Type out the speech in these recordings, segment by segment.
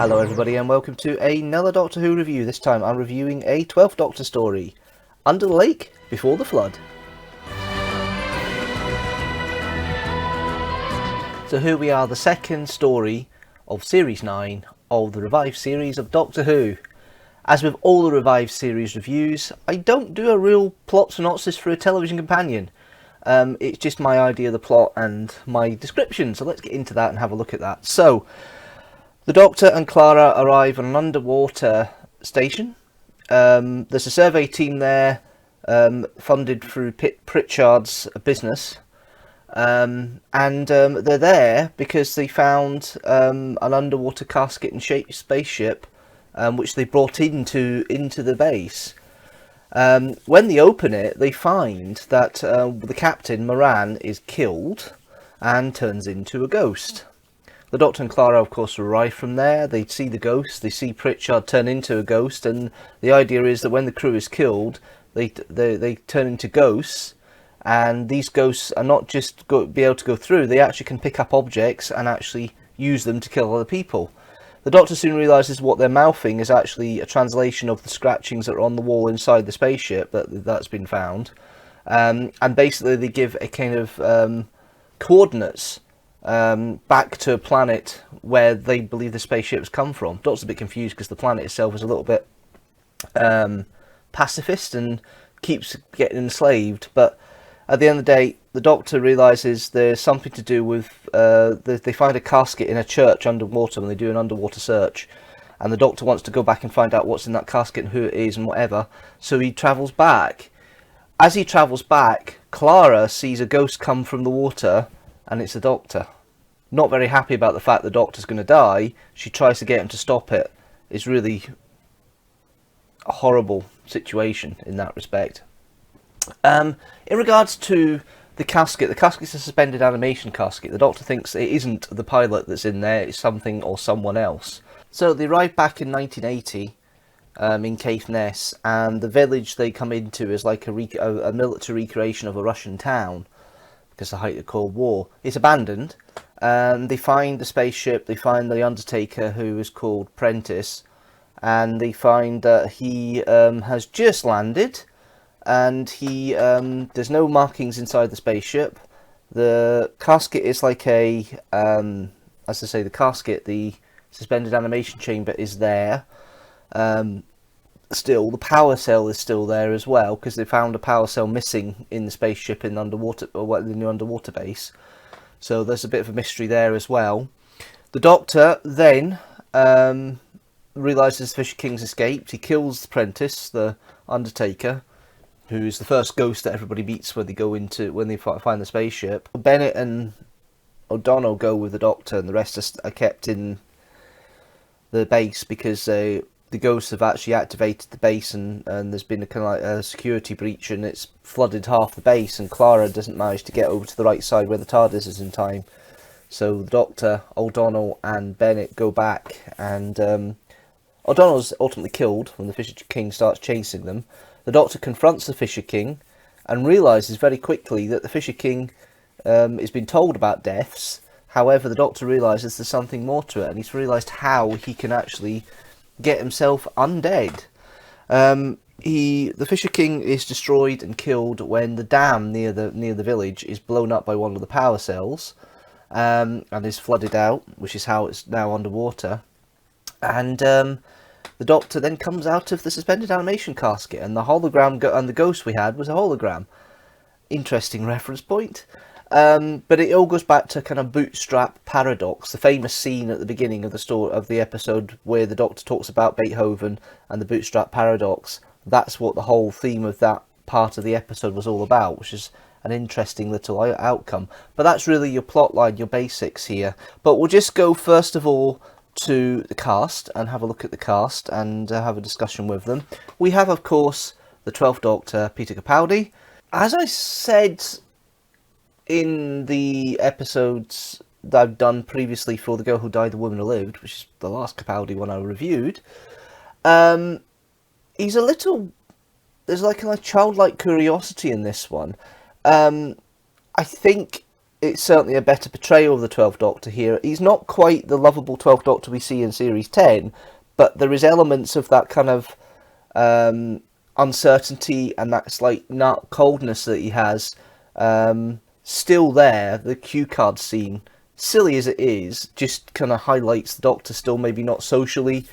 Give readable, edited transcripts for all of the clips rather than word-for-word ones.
Hello everybody and welcome to another Doctor Who review. This time I'm reviewing a 12th Doctor story, Under the Lake Before the Flood. So here we are, the second story of Series 9 of the revived series of Doctor Who. As with all the revived series reviews, I don't do a real plot synopsis for a television companion. It's just my idea of the plot and my description, so let's get into that and have a look at that. So, the Doctor and Clara arrive on an underwater station. There's a survey team there, funded through Pritchard's business. They're there because they found an underwater casket and shaped spaceship, which they brought into the base. When they open it, they find that the captain, Moran, is killed and turns into a ghost. The Doctor and Clara, of course, arrive from there. They see the ghost. They see Pritchard turn into a ghost, and the idea is that when the crew is killed, they turn into ghosts, and these ghosts are not just be able to go through. They actually can pick up objects and actually use them to kill other people. The Doctor soon realises what they're mouthing is actually a translation of the scratchings that are on the wall inside the spaceship that's been found, and basically they give a kind of coordinates back to a planet where they believe the spaceships come from. Doctor's a bit confused because the planet itself is a little bit pacifist and keeps getting enslaved, but at the end of the day, the Doctor realises there's something to do with they find a casket in a church underwater when they do an underwater search, and the Doctor wants to go back and find out what's in that casket and who it is and whatever, so he travels back. As he travels back, Clara sees a ghost come from the water, and it's the Doctor. Not very happy about the fact the Doctor's going to die, she tries to get him to stop it. It's really a horrible situation in that respect. In regards to the casket's a suspended animation casket. The Doctor thinks it isn't the pilot that's in there, it's something or someone else. So they arrive back in 1980 in Caithness, and the village they come into is like a military recreation of a Russian town, because the height of the Cold War. It's abandoned. They find the spaceship, they find the Undertaker, who is called Prentice, and they find that he has just landed, and he there's no markings inside the spaceship. The casket is like the suspended animation chamber is there. Still, the power cell is still there as well, because they found a power cell missing in the spaceship in the new underwater base. So there's a bit of a mystery there as well. The Doctor then realises Fisher King's escaped. He kills the Prentice, the Undertaker, who is the first ghost that everybody meets when they find the spaceship. Bennett and O'Donnell go with the Doctor, and the rest are kept in the base because the ghosts have actually activated the base, and there's been a kind of like a security breach, and it's flooded half the base, and Clara doesn't manage to get over to the right side where the TARDIS is in time. So the Doctor, O'Donnell and Bennett go back, and O'Donnell's ultimately killed when the Fisher King starts chasing them. The Doctor confronts the Fisher King and realises very quickly that the Fisher King has been told about deaths. However, the Doctor realises there's something more to it, and he's realised how he can actually get himself undead. The Fisher King is destroyed and killed when the dam near the village is blown up by one of the power cells, and is flooded out, which is how it's now underwater. And the Doctor then comes out of the suspended animation casket, and the hologram and the ghost we had was a hologram. Interesting reference point. But it all goes back to kind of bootstrap paradox, the famous scene at the beginning of the story of the episode where the Doctor talks about Beethoven and the bootstrap paradox. That's what the whole theme of that part of the episode was all about, which is an interesting little outcome. But that's really your plot line, your basics here. But we'll just go first of all to the cast and have a look at the cast and have a discussion with them. We have, of course, the 12th Doctor, Peter Capaldi. As I said in the episodes that I've done previously for The Girl Who Died, The Woman Who Lived, which is the last Capaldi one I reviewed, he's a little... There's like a childlike curiosity in this one. I think it's certainly a better portrayal of the 12th Doctor here. He's not quite the lovable 12th Doctor we see in Series 10, but there is elements of that kind of uncertainty and that slight coldness that he has still there. The cue card scene, silly as it is, just kind of highlights the Doctor still maybe not socially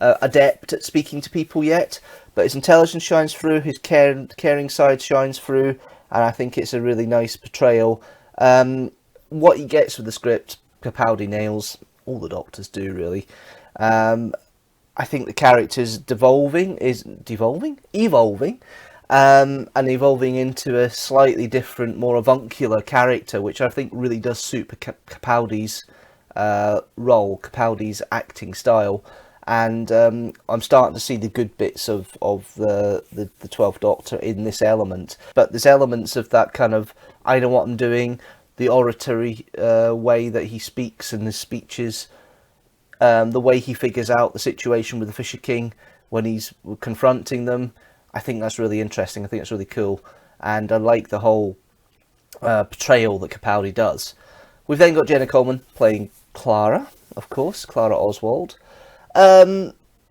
adept at speaking to people yet, but his intelligence shines through, his caring side shines through, and I think it's a really nice portrayal. What he gets with the script, Capaldi nails. All the Doctors do, really. I think the character's evolving, and evolving into a slightly different, more avuncular character, which I think really does suit Capaldi's role, Capaldi's acting style. And I'm starting to see the good bits of the 12th Doctor in this element. But there's elements of that kind of, I know what I'm doing, the oratory way that he speaks in his speeches, the way he figures out the situation with the Fisher King when he's confronting them. I think that's really interesting. I think it's really cool. And I like the whole portrayal that Capaldi does. We've then got Jenna Coleman playing Clara, of course, Clara Oswald.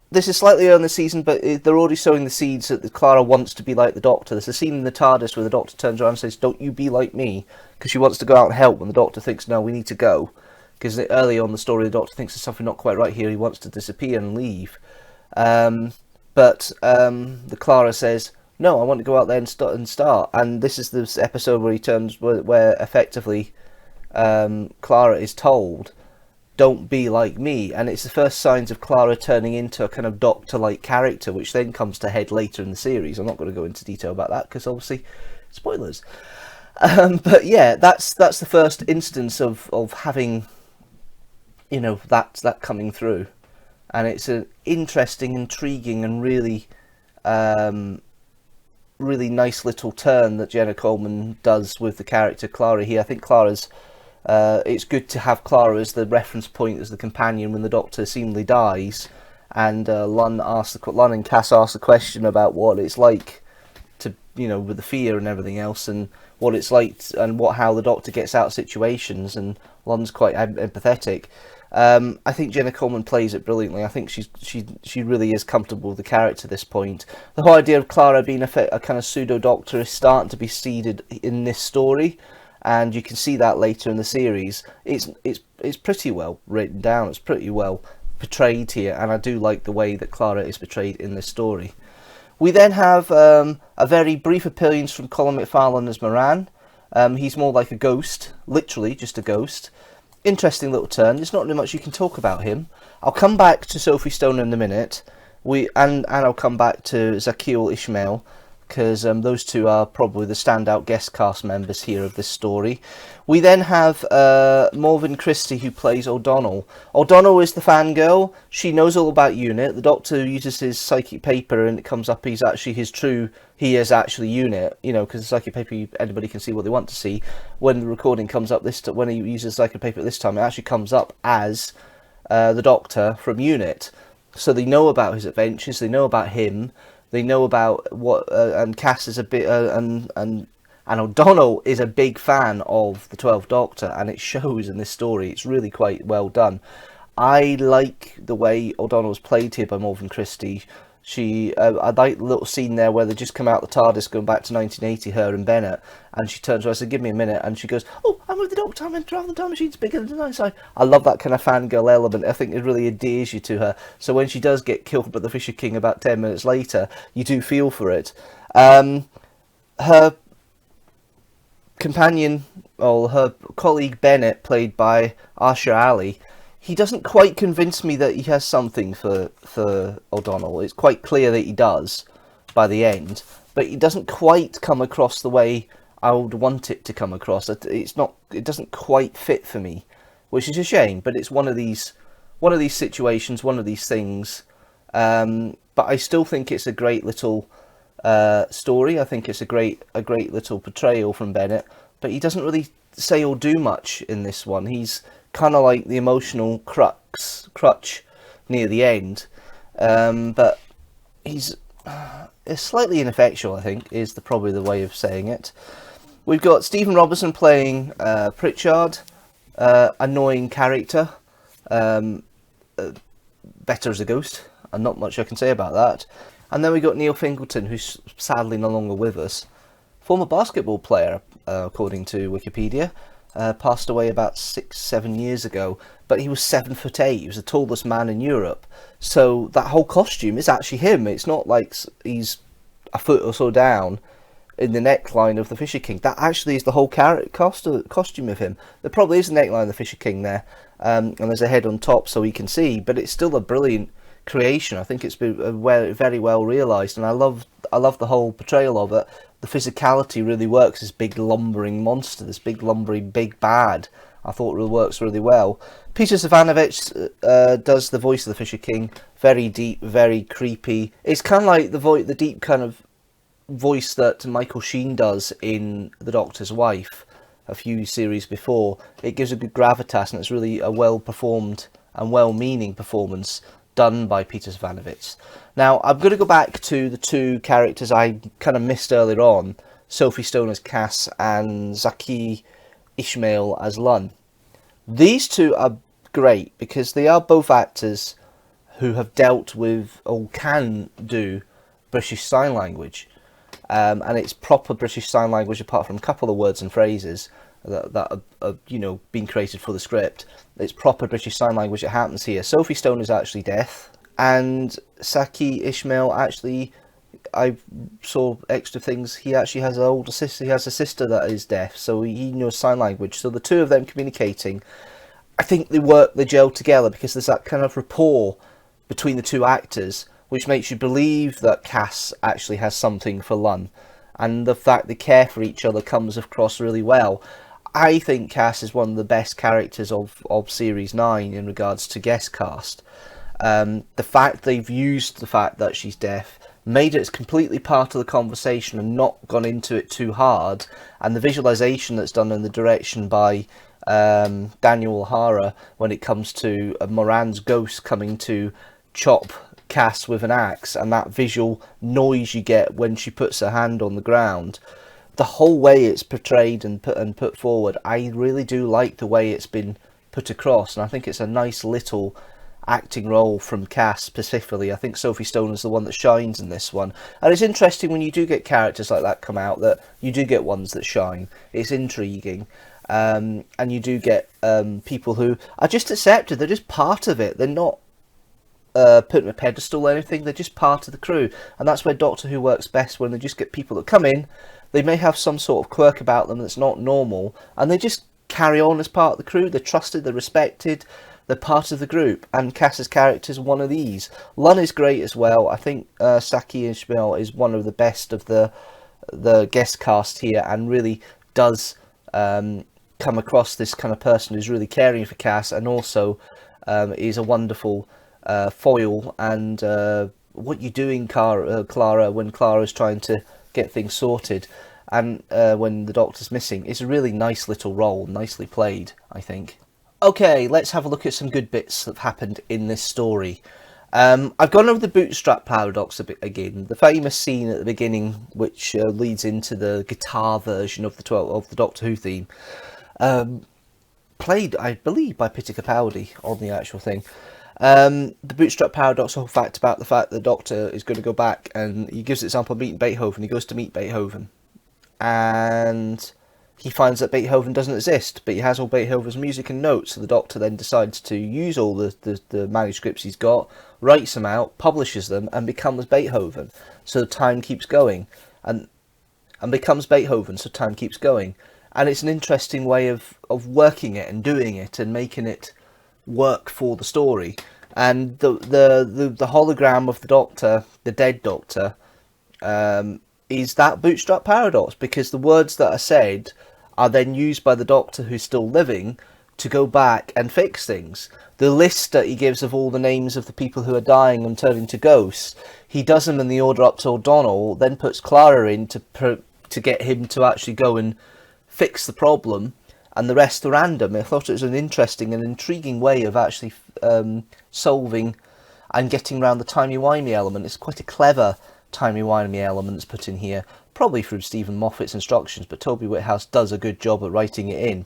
This is slightly early in the season, but they're already sowing the seeds that Clara wants to be like the Doctor. There's a scene in the TARDIS where the Doctor turns around and says, "Don't you be like me," because she wants to go out and help when the Doctor thinks, "No, we need to go." Because early on in the story, the Doctor thinks there's something not quite right here. He wants to disappear and leave. But the Clara says, "No, I want to go out there and start." And this is this episode where where effectively Clara is told, "Don't be like me," and it's the first signs of Clara turning into a kind of Doctor-like character, which then comes to head later in the series. I'm not going to go into detail about that because obviously spoilers. But yeah, that's the first instance of having, you know, that coming through, and it's an interesting, intriguing, and really really nice little turn that Jenna Coleman does with the character Clara here. I think Clara's it's good to have Clara as the reference point, as the companion when the Doctor seemingly dies, and Lun and Cass ask the question about what it's like to, you know, with the fear and everything else, and what it's like and how the Doctor gets out of situations, and Lun's quite empathetic. I think Jenna Coleman plays it brilliantly. I think she really is comfortable with the character at this point. The whole idea of Clara being a kind of pseudo Doctor is starting to be seeded in this story, and you can see that later in the series. It's pretty well written down. It's pretty well portrayed here, and I do like the way that Clara is portrayed in this story. We then have a very brief appearance from Colin McFarlane as Moran. He's more like a ghost, literally just a ghost. Interesting little turn. There's not really much you can talk about him. I'll come back to Sophie Stoner in a minute. And I'll come back to Zakil Ishmael, because those two are probably the standout guest cast members here of this story. We then have Morven Christie, who plays O'Donnell. O'Donnell is the fangirl. She knows all about UNIT. The Doctor uses his psychic paper, and it comes up he is actually UNIT, you know, because the psychic paper, anybody can see what they want to see. When the recording comes up when he uses psychic paper this time, it actually comes up as the Doctor from UNIT. So they know about his adventures, they know about him, they know about what, and Cass is a bit, and O'Donnell is a big fan of the 12th Doctor, and it shows in this story. It's really quite well done. I like the way O'Donnell's played here by Morven Christie. I like the little scene there where they just come out the TARDIS going back to 1980, her and Bennett, and she turns around and says, "Give me a minute," and she goes, "Oh, I'm with the Doctor, I'm in travel, the time machine's bigger than the night side." I love that kind of fangirl element. I think it really endears you to her. So when she does get killed by the Fisher King about 10 minutes later, you do feel for it. Her companion, or her colleague Bennett, played by Asher Ali, he doesn't quite convince me that he has something for O'Donnell. It's quite clear that he does by the end, but he doesn't quite come across the way I would want it to come across. It doesn't quite fit for me, which is a shame. But it's one of these situations, one of these things. But I still think it's a great little story. I think it's a great little portrayal from Bennett. But he doesn't really say or do much in this one. He's kind of like the emotional crutch near the end, but he's slightly ineffectual, I think, is probably the way of saying it. We've got Stephen Robertson playing Pritchard, annoying character, better as a ghost, and not much I can say about that. And then we got Neil Fingleton, who's sadly no longer with us. Former basketball player, according to Wikipedia, passed away about 6-7 years ago, but he was 7'8". He was the tallest man in Europe. So that whole costume is actually him. It's not like he's a foot or so down in the neckline of the Fisher King. That actually is the whole costume of him. There probably is a neckline of the Fisher King there, and there's a head on top so he can see, but it's still a brilliant creation. I think it's been very well realised, and I love the whole portrayal of it. The physicality really works. This big lumbering monster, this big lumbering big bad, I thought really works really well. Peter Savanovich does the voice of the Fisher King. Very deep, very creepy. It's kind of like the deep kind of voice that Michael Sheen does in The Doctor's Wife a few series before. It gives a good gravitas, and it's really a well performed and well meaning performance done by Peter Savanovich. Now I'm going to go back to the two characters I kind of missed earlier on, Sophie Stone as Cass and Zaki Ishmael as Lun. These two are great because they are both actors who have dealt with or can do British Sign Language. And it's proper British Sign Language, apart from a couple of words and phrases that are being created for the script. It's proper British Sign Language that happens here. Sophie Stone is actually deaf, and Saki Ishmael actually, I saw extra things. He actually has an older sister. He has a sister that is deaf, so he knows sign language. So the two of them communicating, I think they gel together because there's that kind of rapport between the two actors, which makes you believe that Cass actually has something for Lun, and the fact they care for each other comes across really well. I think Cass is one of the best characters of Series 9 in regards to guest cast. The fact they've used the fact that she's deaf, made it completely part of the conversation and not gone into it too hard, and the visualization that's done in the direction by Daniel O'Hara when it comes to Moran's ghost coming to chop Cass with an axe, and that visual noise you get when she puts her hand on the ground, the whole way it's portrayed and put forward, I really do like the way it's been put across, and I think it's a nice little acting role from Cass specifically. I think Sophie Stone is the one that shines in this one, and it's interesting when you do get characters like that come out, that you do get ones that shine. It's intriguing, and you do get people who are just accepted. They're just part of it. They're not put on a pedestal or anything. They're just part of the crew, and that's where Doctor Who works best, when they just get people that come in. They may have some sort of quirk about them that's not normal, and they just carry on as part of the crew. They're trusted, they're respected, they're part of the group, and Cass's character is one of these. Lun is great as well. I think Saki Ishmael is one of the best of the guest cast here, and really does come across this kind of person who's really caring for Cass, and also is a wonderful foil. And what you doing, Clara, when Clara's trying to get things sorted, and when the Doctor's missing, it's a really nice little role, nicely played, I think. Okay, let's have a look at some good bits that have happened in this story. I've gone over the bootstrap paradox a bit again, the famous scene at the beginning, which leads into the guitar version of the Doctor Who theme, played, I believe, by Peter Capaldi on the actual thing. The bootstrap paradox, the whole fact about the fact that the Doctor is going to go back, and he gives the example of meeting Beethoven. He goes to meet Beethoven, and he finds that Beethoven doesn't exist, but he has all Beethoven's music and notes. So the Doctor then decides to use all the manuscripts he's got, writes them out, publishes them, and becomes Beethoven. So time keeps going, and becomes Beethoven. So time keeps going, and it's an interesting way of working it and doing it and making it work for the story. And the hologram of the Doctor, the dead Doctor, is that bootstrap paradox, because the words that are said are then used by the Doctor, who's still living, to go back and fix things. The list that he gives of all the names of the people who are dying and turning to ghosts, he does them in the order up to O'Donnell, then puts Clara in to get him to actually go and fix the problem, and the rest are random. I thought it was an interesting and intriguing way of actually solving and getting around the timey-wimey element. It's quite a clever timey-wimey element that's put in here, probably through Stephen Moffat's instructions, but Toby Whithouse does a good job at writing it in.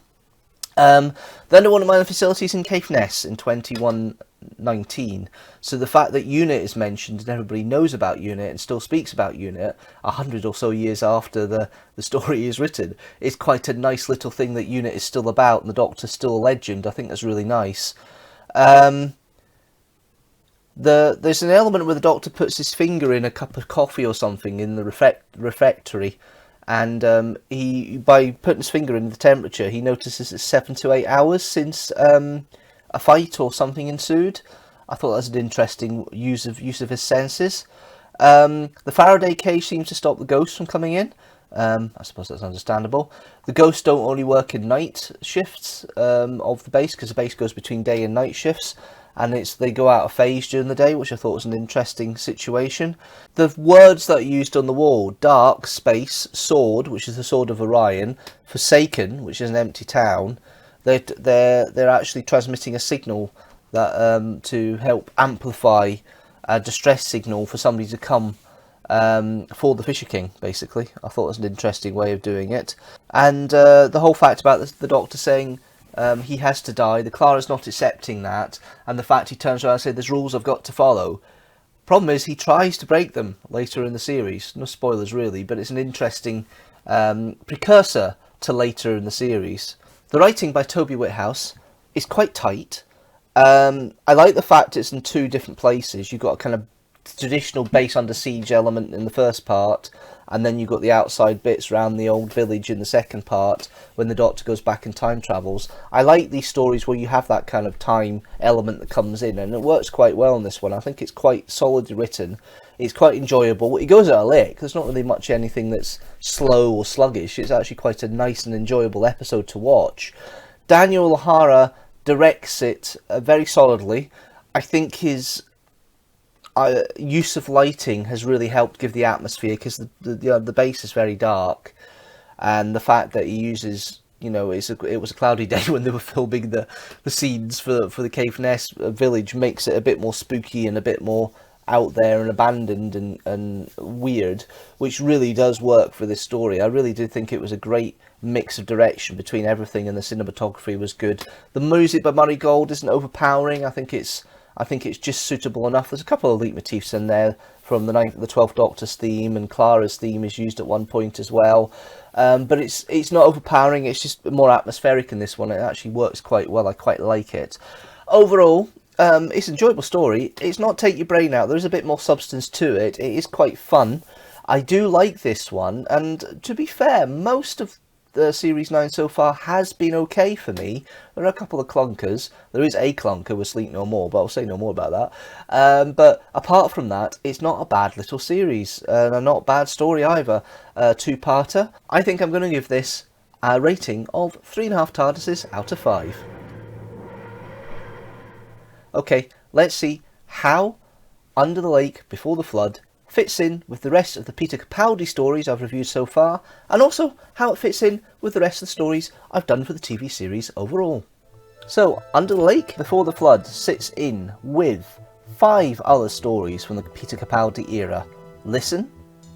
Then I wanted my facilities in Caithness in 2119. So the fact that UNIT is mentioned and everybody knows about UNIT and still speaks about UNIT 100 or so years after the story is written is quite a nice little thing that UNIT is still about and the Doctor's still a legend. I think that's really nice. There's an element where the Doctor puts his finger in a cup of coffee or something in the refectory. And he, by putting his finger in the temperature, he notices it's 7 to 8 hours since a fight or something ensued. I thought that was an interesting use of his senses. The Faraday cage seems to stop the ghosts from coming in. I suppose that's understandable. The ghosts don't only work in night shifts of the base, because the base goes between day and night shifts. And they go out of phase during the day, which I thought was an interesting situation. The words that are used on the wall: dark, space, sword, which is the sword of Orion, forsaken, which is an empty town. They're actually transmitting a signal that to help amplify a distress signal for somebody to come for the Fisher King, basically. I thought it was an interesting way of doing it. And the whole fact about the Doctor saying he has to die, the Clara's not accepting that, and the fact he turns around and says, there's rules I've got to follow. Problem is, he tries to break them later in the series. No spoilers really, but it's an interesting precursor to later in the series. The writing by Toby Whithouse is quite tight. I like the fact it's in 2 different places. You've got a kind of traditional base under siege element in the first part, and then you've got the outside bits around the old village in the second part when the Doctor goes back and time travels. I like these stories where you have that kind of time element that comes in, and it works quite well in this one. I think it's quite solidly written. It's quite enjoyable. It goes at a lick. There's not really much anything that's slow or sluggish. It's actually quite a nice and enjoyable episode to watch. Daniel O'Hara directs it very solidly. I think his use of lighting has really helped give the atmosphere, because the base is very dark, and the fact that he uses, it was a cloudy day when they were filming the scenes for the Caithness village, makes it a bit more spooky and a bit more out there and abandoned and weird, which really does work for this story. I really do think it was a great mix of direction between everything, and the cinematography was good. The music by Murray Gold isn't overpowering. I think it's just suitable enough. There's a couple of leitmotifs in there from the 12th Doctor's theme, and Clara's theme is used at one point as well. But it's not overpowering. It's just more atmospheric in this one. It actually works quite well. I quite like it. Overall, it's an enjoyable story. It's not take your brain out. There's a bit more substance to it. It is quite fun. I do like this one, and to be fair, most of the Series 9 so far has been okay for me. There are a couple of clunkers. There is a clunker with Sleep No More, but I'll say no more about that. But apart from that, it's not a bad little series, and not a bad story either. 2-parter. I think I'm going to give this a rating of 3.5 TARDISes out of 5. Okay, let's see how Under the Lake Before the Flood fits in with the rest of the Peter Capaldi stories I've reviewed so far, and also how it fits in with the rest of the stories I've done for the TV series overall. So, Under the Lake Before the Flood sits in with 5 other stories from the Peter Capaldi era: Listen,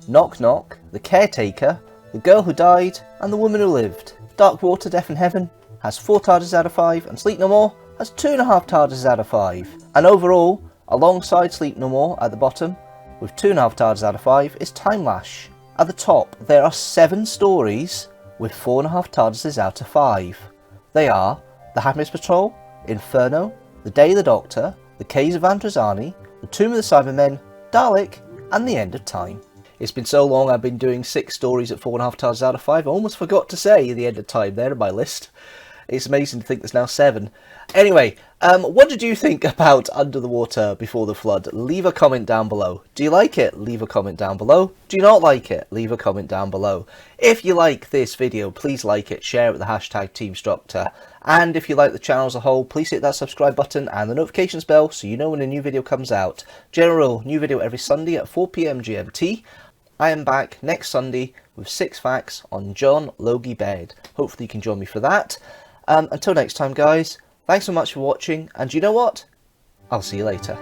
Knock Knock, The Caretaker, The Girl Who Died, and The Woman Who Lived. Dark Water, Death in Heaven has 4 TARDISes out of 5, and Sleep No More has 2.5 TARDISes out of 5. And overall, alongside Sleep No More at the bottom, with 2.5 TARDISes out of 5, is Time Lash. At the top, there are 7 stories with 4.5 TARDISes out of 5. They are The Happiness Patrol, Inferno, The Day of the Doctor, The Caves of Androzani, The Tomb of the Cybermen, Dalek, and The End of Time. It's been so long I've been doing 6 stories at 4.5 TARDIses out of 5, I almost forgot to say The End of Time there in my list. It's amazing to think there's now 7. Anyway, what did you think about Under the Water Before the Flood? Leave a comment down below. Do you like it? Leave a comment down below. Do you not like it? Leave a comment down below. If you like this video, please like it, share it with the hashtag teamstructor. And if you like the channel as a whole, please hit that subscribe button and the notifications bell so you know when a new video comes out. General, new video every Sunday at 4 PM GMT. I am back next Sunday with 6 facts on John Logie Baird. Hopefully you can join me for that. Until next time, guys, thanks so much for watching, and you know what? I'll see you later.